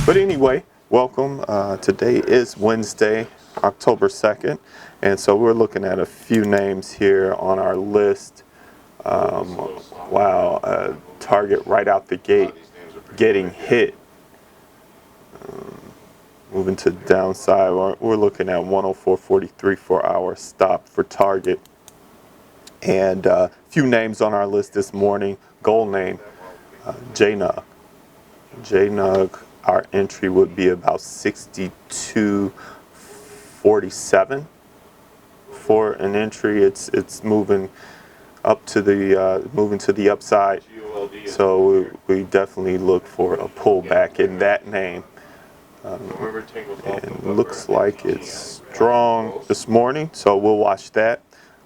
But anyway, welcome. Today is Wednesday, October 2nd, and so we're looking at a few names here on our list. Wow, target right out the gate, getting hit. Moving to the downside, we're looking at 104.43 for our stop for target. And a few names on our list this morning. Goal name, J-Nug. J-Nug, our entry would be about 62.47 for an entry. It's moving up to the moving to the upside. So we definitely look for a pullback in that name. And looks like it's strong this morning, so we'll watch that.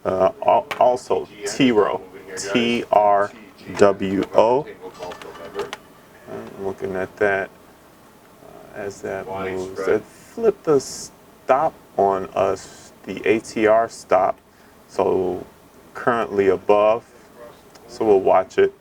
Also, T-Row, T-R-W-O. I'm looking at that as that moves. That flipped the stop on us, the ATR stop, so currently above, so we'll watch it.